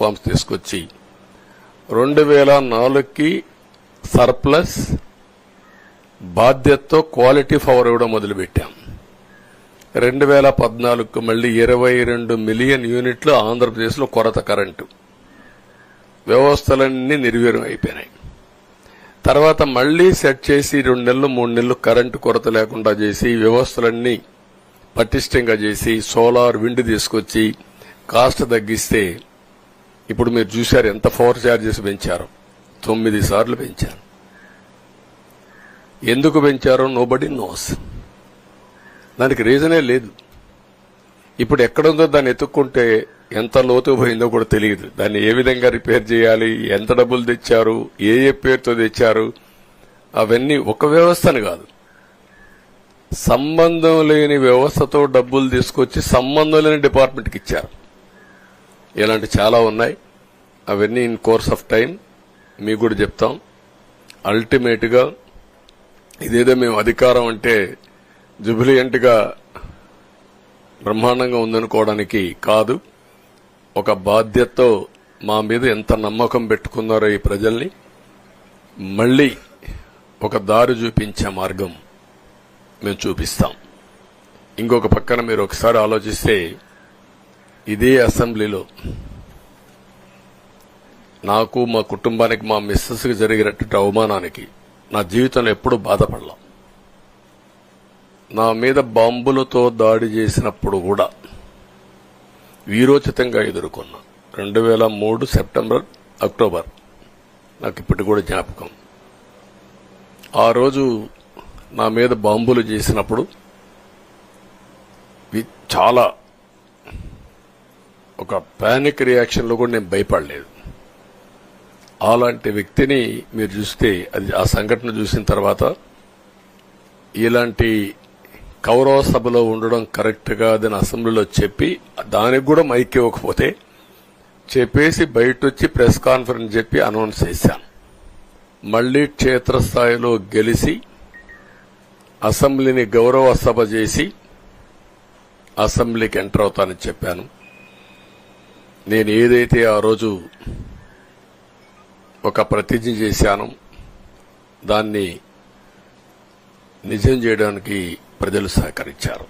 Forms తీసుకొచ్చి 2004కి surplus బాధ్యతతో quality power ఇవ్వడం మొదలుపెట్టాం. 2014కు మళ్లీ 22 మిలియన్ యూనిట్లు ఆంధ్రప్రదేశ్లో కొరత కరెంటు. వ్యవస్థలన్నీ నిర్వీర్యం అయిపోయినాయి. తర్వాత మళ్లీ సెట్ చేసి 2 నెలలు 3 నెలలు కరెంటు కొరత లేకుండా చేసి వ్యవస్థలన్నీ పటిష్టంగా చేసి సోలార్ విండ్ తీసుకొచ్చి కాస్ట్ తగ్గిస్తే ఇప్పుడు మీరు చూశారు ఎంత పవర్ ఛార్జెస్ పెంచారు. 9 సార్లు పెంచారు. ఎందుకు పెంచారో నోబడీ నోస్. దానికి రీజనే లేదు. ఇప్పుడు ఎక్కడుందో దాన్ని ఎత్తుక్కుంటే ఎంత లోతు పోయిందో కూడా తెలియదు. దాన్ని ఏ విధంగా రిపేర్ చేయాలి, ఎంత డబ్బులు తెచ్చారు, ఏ పేరుతో తెచ్చారు, అవన్నీ ఒక వ్యవస్థను కాదు, సంబంధం లేని వ్యవస్థతో డబ్బులు తీసుకొచ్చి సంబంధం లేని డిపార్ట్మెంట్కి ఇచ్చారు. ఇలాంటి చాలా ఉన్నాయి. అవన్నీ ఇన్ కోర్స్ ఆఫ్ టైం మీకు కూడా చెప్తాం. అల్టిమేట్ గా ఇదేదో మేము అధికారం అంటే జుబిలియంట్ గా బ్రహ్మాండంగా ఉందనుకోవడానికి కాదు. ఒక బాధ్యతతో మా మీద ఎంత నమ్మకం పెట్టుకున్నారో ఈ ప్రజల్ని మళ్లీ ఒక దారి చూపించే మార్గం మేము చూపిస్తాం. ఇంకొక పక్కన మీరు ఒకసారి ఆలోచిస్తే ఇదే అసెంబ్లీలో నాకు మా కుటుంబానికి మా మిస్సెస్ కి జరిగినటువంటి అవమానానికి నా జీవితంలో ఎప్పుడూ బాధపడలా. నా మీద బాంబులతో దాడి చేసినప్పుడు కూడా వీరోచితంగా ఎదుర్కొన్నా. 2003 సెప్టెంబర్ అక్టోబర్ నాకు ఇప్పటి కూడా జ్ఞాపకం. ఆ రోజు నా మీద బాంబులు చేసినప్పుడు చాలా ఒక పానిక్ రియాక్షన్ లో కూడా నేను భయపడలేదు. అలాంటి వ్యక్తిని మీరు చూస్తే ఆ సంఘటన చూసిన తర్వాత ఇలాంటి కౌరవ సభలో ఉండడం కరెక్ట్ కాదని అసెంబ్లీలో చెప్పి దానికి కూడా మైక్ ఇవ్వకపోతే చెప్పేసి బయటొచ్చి ప్రెస్ కాన్ఫరెన్స్ చెప్పి అనౌన్స్ చేశాను. మళ్లీ క్షేత్రస్థాయిలో గెలిచి అసెంబ్లీని గౌరవ సభ చేసి అసెంబ్లీకి ఎంటర్ అవుతానని చెప్పాను. నేను ఏదైతే ఆ రోజు ఒక ప్రతిజ్ఞ చేశాను దాన్ని నిజం చేయడానికి ప్రజలు సహకరించారు.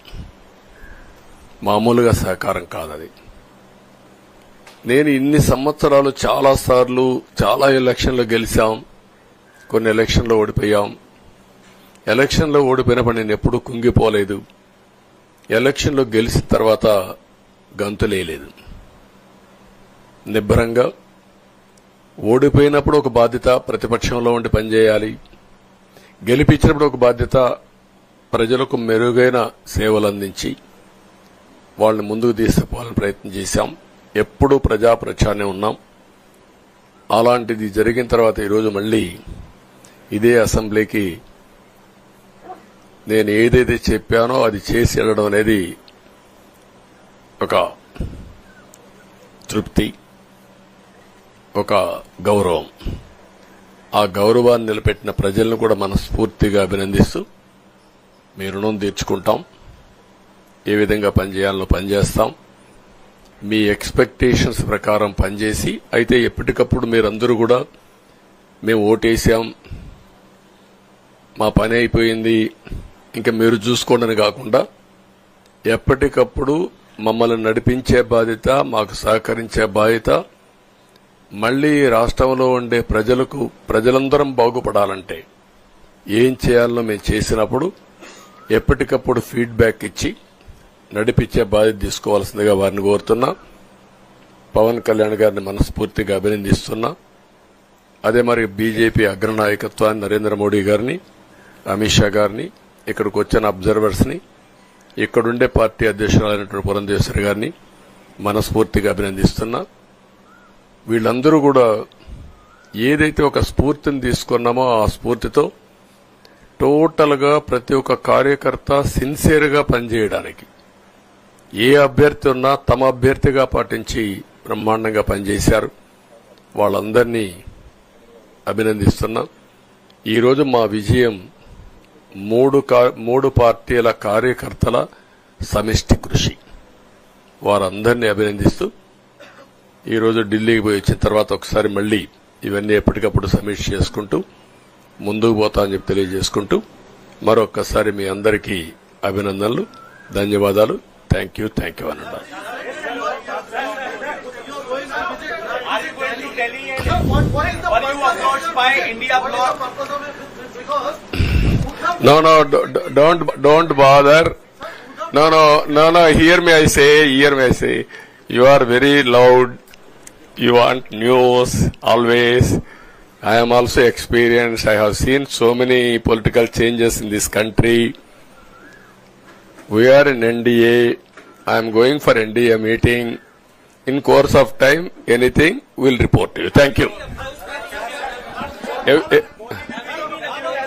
మామూలుగా సహకారం కాదది. నేను ఇన్ని సంవత్సరాలు చాలా సార్లు చాలా ఎలక్షన్లు గెలిచాం, కొన్ని ఎలక్షన్లో ఓడిపోయాం. ఎలక్షన్లో ఓడిపోయినప్పుడు నేను ఎప్పుడూ కుంగిపోలేదు. ఎలక్షన్లో గెలిచిన తర్వాత గంతులేయలేదు. నిబ్బరంగా ఓడిపోయినప్పుడు ఒక బాధ్యత ప్రతిపక్షంలో ఉండి పనిచేయాలి, గెలిపించినప్పుడు ఒక బాధ్యత ప్రజలకు మెరుగైన సేవలు అందించి వాళ్ళని ముందుకు తీసుకుపోవాలని ప్రయత్నం చేశాం. ఎప్పుడూ ప్రజాప్రచారణ ఉన్నాం. అలాంటిది జరిగిన తర్వాత ఈరోజు మళ్లీ ఇదే అసెంబ్లీకి నేను ఏదైతే చెప్పానో అది చేసి వెళ్లడం అనేది ఒక తృప్తి, ఒక గౌరవం. ఆ గౌరవాన్ని నిలబెట్టిన ప్రజలను కూడా మనస్ఫూర్తిగా అభినందిస్తూ మీ రుణం తీర్చుకుంటాం. ఏ విధంగా పనిచేయాలో పనిచేస్తాం. మీ ఎక్స్పెక్టేషన్స్ ప్రకారం పనిచేసి అయితే ఎప్పటికప్పుడు మీరందరూ కూడా మేము ఓటేశాం, మా పని అయిపోయింది, ఇంకా మీరు చూసుకోండి కాకుండా ఎప్పటికప్పుడు మమ్మల్ని నడిపించే బాధ్యత, మాకు సహకరించే బాధ్యత, మళ్లీ రాష్ట్రంలో ఉండే ప్రజలందరం బాగుపడాలంటే ఏం చేయాలో మేము చేసినప్పుడు ఎప్పటికప్పుడు ఫీడ్బ్యాక్ ఇచ్చి నడిపించే బాధ్యత తీసుకోవాల్సిందిగా వారిని కోరుతున్నా. పవన్ కళ్యాణ్ గారిని మనస్ఫూర్తిగా అభినందిస్తున్నా. అదే మరి బీజేపీ అగ్రనాయకత్వాన్ని నరేంద్ర మోడీ గారిని, అమిత్ షా గారిని, ఇక్కడికి వచ్చిన అబ్జర్వర్స్ ని, ఇక్కడుండే పార్టీ అధ్యక్షురాలైనటువంటి పురంధేశ్వరి గారిని మనస్ఫూర్తిగా అభినందిస్తున్నా. వీళ్ళందరూ కూడా ఏదైతే ఒక స్ఫూర్తిని తీసుకున్నామో ఆ స్ఫూర్తితో టోటల్ గా ప్రతి ఒక్క కార్యకర్త సిన్సియర్ గా పనిచేయడానికి ఏ అభ్యర్థి ఉన్నా తమ అభ్యర్థిగా పాటించి బ్రహ్మాండంగా పనిచేశారు. వాళ్ళందరినీ అభినందిస్తున్నా. ఈరోజు మా విజయం మూడు పార్టీల కార్యకర్తల సమిష్టి కృషి. వారందరినీ అభినందిస్తూ ఈ రోజు ఢిల్లీకి పోయి వచ్చిన తర్వాత ఒకసారి మళ్లీ ఇవన్నీ ఎప్పటికప్పుడు సమీక్ష చేసుకుంటూ ముందుకు పోతా అని చెప్పి తెలియజేసుకుంటూ మరొక్కసారి మీ అందరికీ అభినందనలు, ధన్యవాదాలు. థ్యాంక్ యూ అనండి. No, don't bother. No, hear me, I say. You are very loud. You want news, always. I am also experienced. I have seen so many political changes in this country. We are in NDA. I am going for NDA meeting. In course of time, anything, we'll report to you. Thank you.